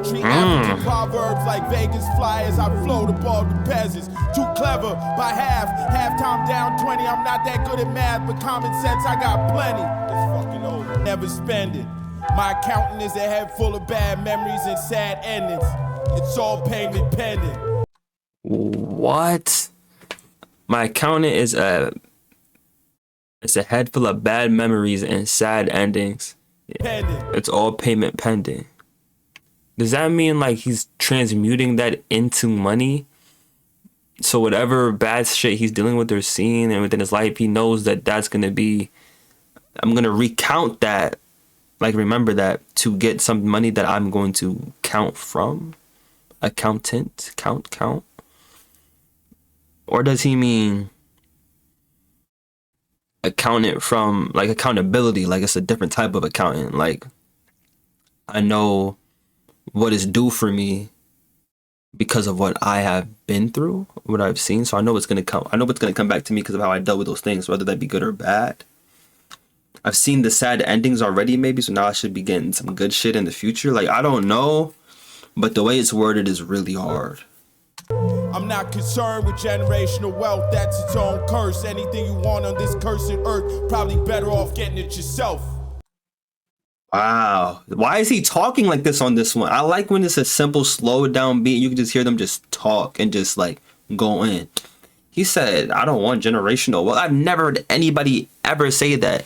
Treat African proverbs like Vegas flyers. I float above the peasants. Too clever by halftime down 20. I'm not that good at math, but common sense I got plenty. It's fucking over. Never spend it. My accountant is a head full of bad memories and sad endings. It's all payment pending. What? My accountant is a head full of bad memories and sad endings. It's all payment pending. Does that mean like he's transmuting that into money? So whatever bad shit he's dealing with or seeing and within his life, he knows that that's going to be, I'm going to recount that, like remember that, to get some money that I'm going to count from. Accountant, count. Or does he mean accountant from like accountability, like it's a different type of accountant, like I know what is due for me because of what I have been through, what I've seen, so I know what's gonna come back to me because of how I dealt with those things, whether that be good or bad. I've seen the sad endings already, maybe, so now I should be getting some good shit in the future. Like, I don't know, but the way it's worded is really hard. I'm not concerned with generational wealth, that's its own curse. Anything you want on this cursed earth, probably better off getting it yourself. Wow. Why is he talking like this on this one? I like when it's a simple, slow down beat. You can just hear them just talk and just like go in. He said, I don't want generational. Well, I've never heard anybody ever say that.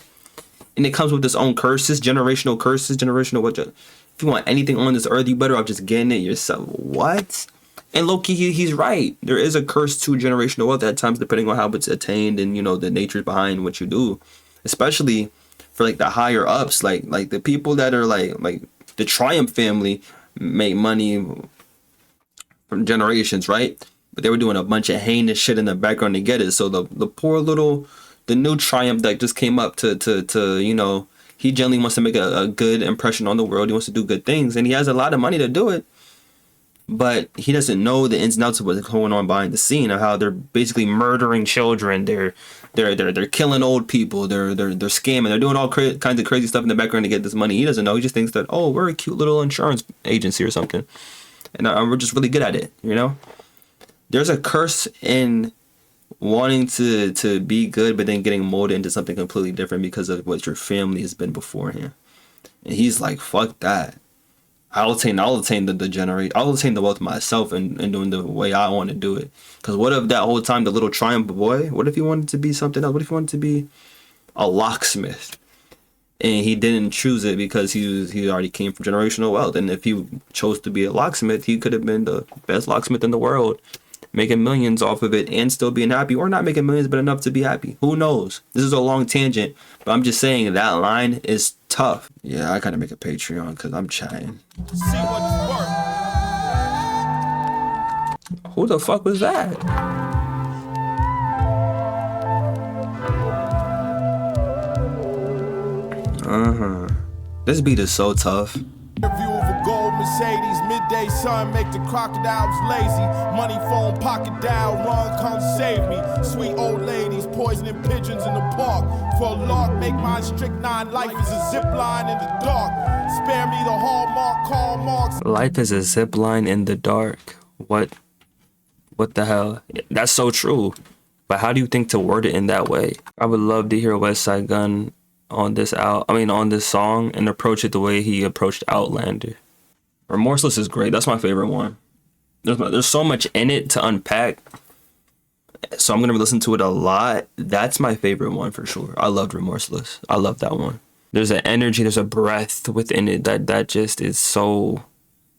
And it comes with its own curses, generational what? If you want anything on this earth, you better off just getting it yourself. What? And low-key, he's right. There is a curse to generational wealth at times, depending on how it's attained and, you know, the natures behind what you do. Especially for, like, the higher ups. Like the people that are, like the Triumph family make money from generations, right? But they were doing a bunch of heinous shit in the background to get it. So the poor little, the new Triumph that just came up to you know, he generally wants to make a good impression on the world. He wants to do good things. And he has a lot of money to do it. But he doesn't know the ins and outs of what's going on behind the scene, of how they're basically murdering children, they're killing old people, they're scamming, they're doing all kinds of crazy stuff in the background to get this money. He doesn't know. He just thinks that, oh, we're a cute little insurance agency or something, and we're just really good at it. You know, there's a curse in wanting to be good, but then getting molded into something completely different because of what your family has been beforehand. And he's like, fuck that. I'll attain the wealth myself and doing the way I want to do it. Because what if that whole time the little Triumph boy, what if he wanted to be something else? What if he wanted to be a locksmith? And he didn't choose it because he already came from generational wealth. And if he chose to be a locksmith, he could have been the best locksmith in the world, making millions off of it and still being happy, or not making millions but enough to be happy. Who knows? This is a long tangent, but I'm just saying that line is tough. Yeah, I gotta make a Patreon because I'm chatting. See what's worth. Who the fuck was that? This beat is so tough. View of a gold Mercedes, midday sun make the crocodiles lazy. Money phone pocket dial, run come save me. Sweet old ladies poisoning pigeons in the park. For a lark, make mine strychnine. Life is a zip line in the dark. Spare me the hallmark, Karl Marx. Life is a zip line in the dark. What the hell? That's so true. But how do you think to word it in that way? I would love to hear West Side Gun on this song and approach it the way he approached Outlander. Remorseless is great. That's my favorite one. There's so much in it to unpack, so I'm gonna listen to it a lot. That's my favorite one for sure. I loved Remorseless. I love that one. There's an energy, there's a breath within it that just is so,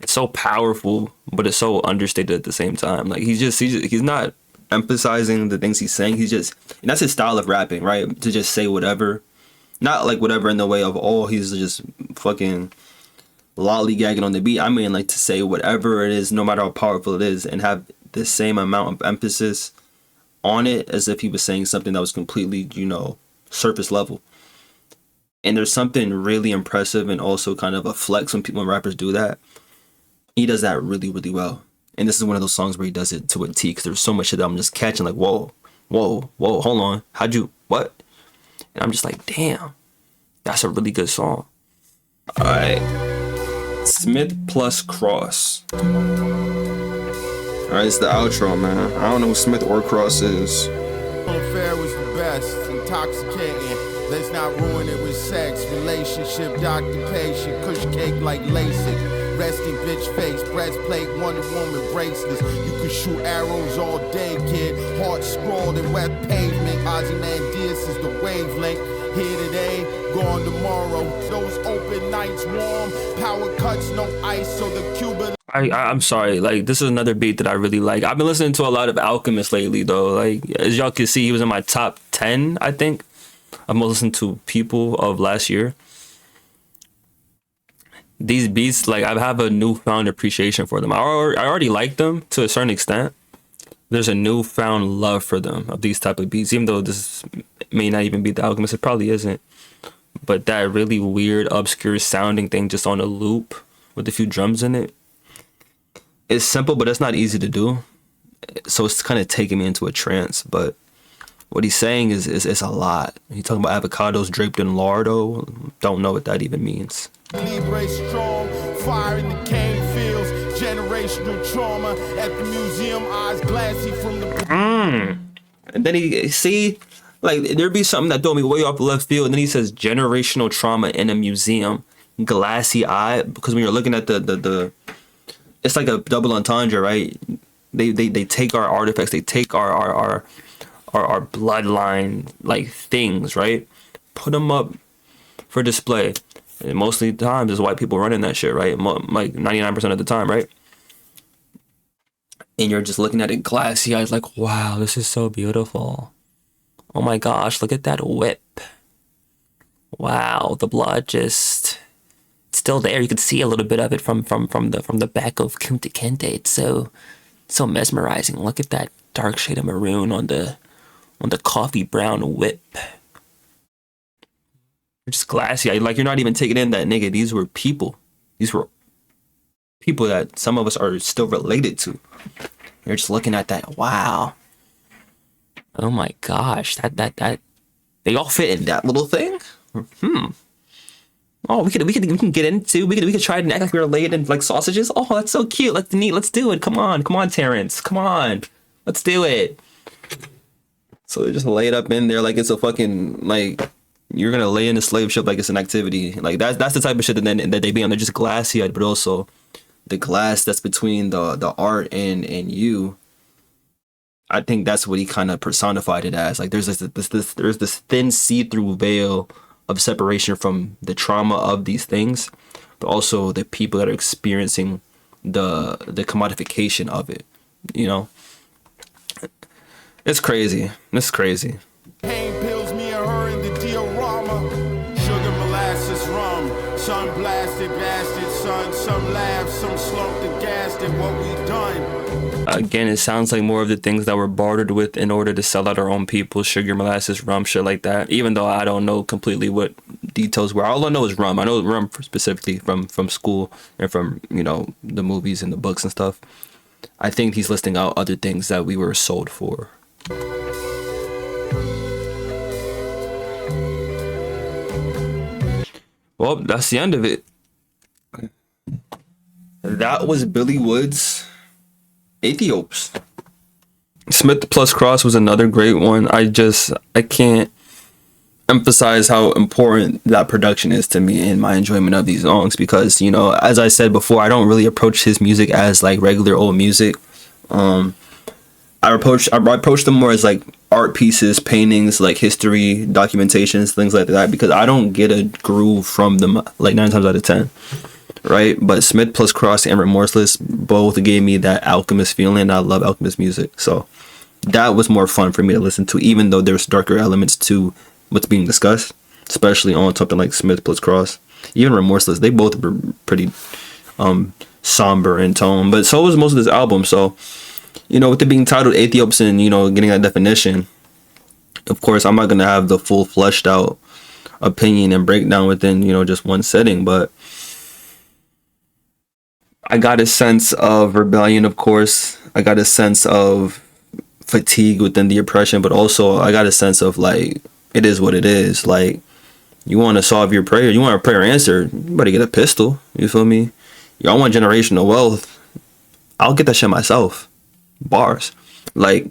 it's so powerful, but it's so understated at the same time. Like he's not emphasizing the things he's saying. And that's his style of rapping, right? To just say whatever. Not like whatever in the way of, oh, he's just fucking lollygagging on the beat. I mean, like, to say whatever it is, no matter how powerful it is, and have the same amount of emphasis on it as if he was saying something that was completely, you know, surface level. And there's something really impressive and also kind of a flex when rappers do that. He does that really, really well. And this is one of those songs where he does it to a T, because there's so much shit that I'm just catching, like, whoa, hold on. What? And I'm just like, damn, that's a really good song. All right. Smith plus Cross. All right, it's the outro, man. I don't know who Smith or Cross is. Affair was the best, intoxicating. Let's not ruin it with sex, relationship, occupation, kush cake like LASIK. Resting bitch face, breastplate, Wonder Woman bracelets. You can shoot arrows all day, kid. Heart scrawled in wet pavement. Ozymandias is the wavelength. Here today, gone tomorrow. Those open nights warm. Power cuts, no ice, so the Cuban. I'm sorry, like this is another beat that I really like. I've been listening to a lot of Alchemist lately though. Like as y'all can see, he was in my top 10, I think. I've listened to people of last year. These beats, like I have a newfound appreciation for them. I already like them to a certain extent. There's a newfound love for them, of these type of beats, even though this may not even be the Alchemist. It probably isn't. But that really weird, obscure sounding thing just on a loop with a few drums in it. It's simple, but it's not easy to do. So it's kind of taking me into a trance. But what he's saying is a lot. He's talking about avocados draped in lardo. Don't know what that even means. Libre strong, fire in the cane fields, generational trauma at the museum, eyes glassy from the. And then he see, like there'd be something that threw me way off the left field, and then he says generational trauma in a museum, glassy eye, because when you're looking at the it's like a double entendre, right? They take our artifacts, they take our bloodline like things, right? Put them up for display. And mostly the times is white people running that shit, right? Like 99% of the time, right? And you're just looking at it glassy eyes like, wow, this is so beautiful. Oh my gosh, look at that whip. Wow, the blood just still there. You could see a little bit of it from the back of Kunta Kinte. It's so mesmerizing. Look at that dark shade of maroon on the coffee brown whip. Just glassy. Like you're not even taking in that, nigga, these were people. These were people that some of us are still related to. You're just looking at that. Wow. Oh my gosh. That they all fit in that little thing. Oh, we can get into. We could try to act like we were laid in like sausages. Oh, that's so cute. That's neat. Let's do it. Come on, Terrence. Come on. Let's do it. So they just lay it up in there like it's a fucking like. You're gonna lay in a slave ship like it's an activity. Like that's the type of shit that they be on. They're just glassy eyed, but also the glass that's between the art and you. I think that's what he kind of personified it as. Like there's this thin see-through veil of separation from the trauma of these things, but also the people that are experiencing the commodification of it. You know, it's crazy. It's crazy. Pain pills, me and her in the diorama. Sugar molasses rum. Sun blasted, bastard son. Some laughed, some sloped and gassed at what we done. Again, it sounds like more of the things that were bartered with in order to sell out our own people. Sugar, molasses, rum, shit like that. Even though I don't know completely what details were. All I know is rum. I know rum specifically from school and from, you know, the movies and the books and stuff. I think he's listing out other things that we were sold for. Well, that's the end of it. That was Billy Wood's Aethiopes. Smith plus Cross was another great one. I can't emphasize how important that production is to me in my enjoyment of these songs, because, you know, as I said before, I don't really approach his music as like regular old music. I approach them more as like art pieces, paintings, like history, documentations, things like that, because I don't get a groove from them like 9 times out of 10, right? But Smith plus Cross and Remorseless both gave me that Alchemist feeling. I love Alchemist music, so that was more fun for me to listen to, even though there's darker elements to what's being discussed, especially on something like Smith plus Cross. Even Remorseless, they both were pretty somber in tone, but so was most of this album. So, you know, with it being titled Aethiopes and, you know, getting that definition, of course, I'm not going to have the full fleshed out opinion and breakdown within, you know, just one setting, but I got a sense of rebellion, of course. I got a sense of fatigue within the oppression, but also I got a sense of like, it is what it is. Like, you want to solve your prayer, you want a prayer answered, you better get a pistol. You feel me? Y'all want generational wealth, I'll get that shit myself. Bars. Like,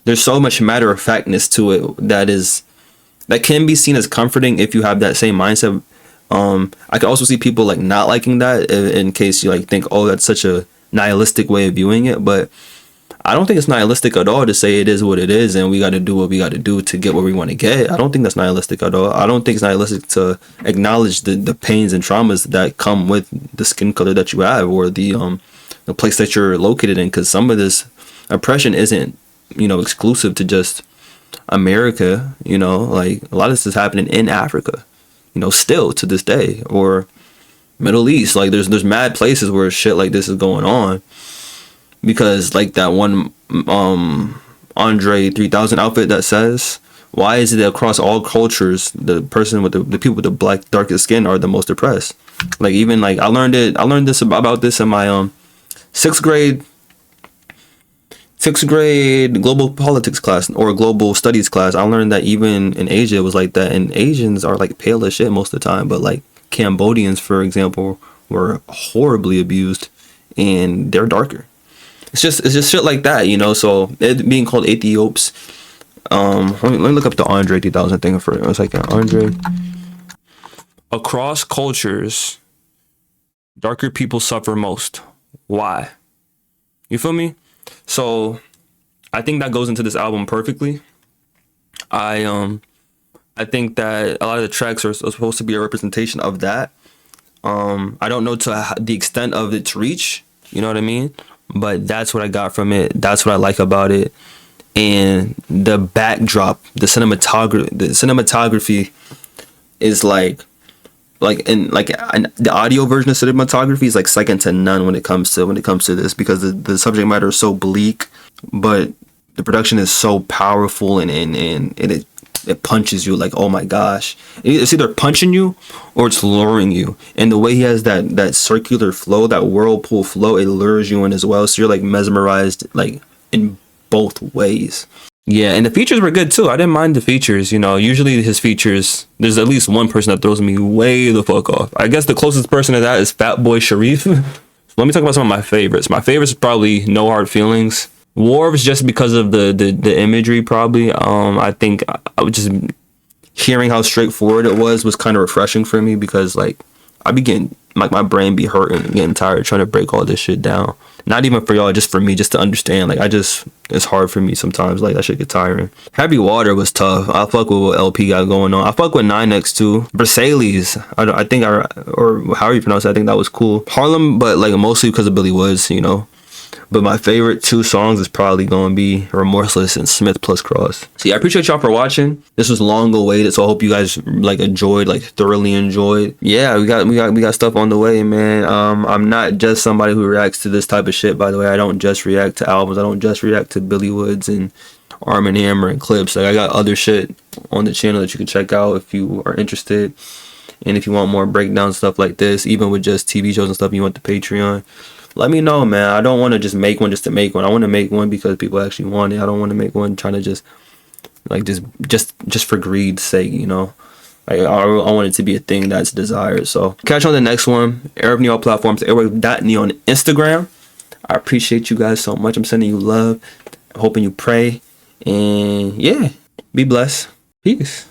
there's so much matter of factness to it that can be seen as comforting if you have that same mindset I can also see people like not liking that in case you like think, oh, that's such a nihilistic way of viewing it. But I don't think it's nihilistic at all to say it is what it is and we got to do what we got to do to get what we want to get. I don't think that's nihilistic at all. I don't think it's nihilistic to acknowledge the pains and traumas that come with the skin color that you have or the place that you're located in, because some of this oppression isn't, exclusive to just America. Like a lot of this is happening in Africa, still to this day, or Middle East. Like there's mad places where shit like this is going on, because like that one Andre 3000 outfit that says, why is it that across all cultures the person with the people with the black darkest skin are the most oppressed? Like even like I learned this about this in my sixth grade global politics class or global studies class. I learned that even in Asia it was like that, and Asians are like pale as shit most of the time, but like Cambodians, for example, were horribly abused and they're darker. It's just shit like that, so it being called Aethiopes. Let me look up the Andre 3000 thing for a second. Andre, across cultures, darker people suffer most. Why? You feel me? So I think that goes into this album perfectly. I think that a lot of the tracks are supposed to be a representation of that. I don't know to the extent of its reach, you know what I mean? But that's what I got from it. That's what I like about it. And the backdrop, the cinematography is like the audio version of cinematography is like second to none when it comes to this, because the subject matter is so bleak, but the production is so powerful and it punches you like, oh my gosh. It's either punching you or it's luring you. And the way he has that circular flow, that whirlpool flow, it lures you in as well. So you're like mesmerized like in both ways. Yeah, and the features were good too. I didn't mind the features, Usually his features, there's at least one person that throws me way the fuck off. I guess the closest person to that is Fat Boy Sharif. Let me talk about some of my favorites. My favorites is probably No Hard Feelings. Wharves, just because of the imagery, probably. I think I was just hearing how straightforward it was kind of refreshing for me, because like I be getting like my brain be hurting and getting tired trying to break all this shit down. Not even for y'all, just for me, just to understand. Like it's hard for me sometimes. Like that shit get tiring. Heavy Water was tough. I fuck with what LP got going on. I fuck with NYNEX too. Versailles, I think or however you pronounce it, I think that was cool. Harlem, but like mostly because of Billy Woods, But my favorite two songs is probably gonna be Remorseless and Smith Plus Cross. See, I appreciate y'all for watching. This was long awaited, so I hope you guys like thoroughly enjoyed. Yeah, we got stuff on the way, man. I'm not just somebody who reacts to this type of shit, by the way. I don't just react to albums. I don't just react to Billy Woods and Arm & Hammer and clips. Like I got other shit on the channel that you can check out if you are interested. And if you want more breakdown stuff like this, even with just TV shows and stuff, you want the Patreon, let me know, man. I don't want to just make one just to make one. I want to make one because people actually want it. I don't want to make one trying to just for greed's sake, Like I want it to be a thing that's desired. So catch you on the next one. Arab Neo platforms, Arab.Neo on Instagram. I appreciate you guys so much. I'm sending you love. I'm hoping you pray. And yeah, be blessed. Peace.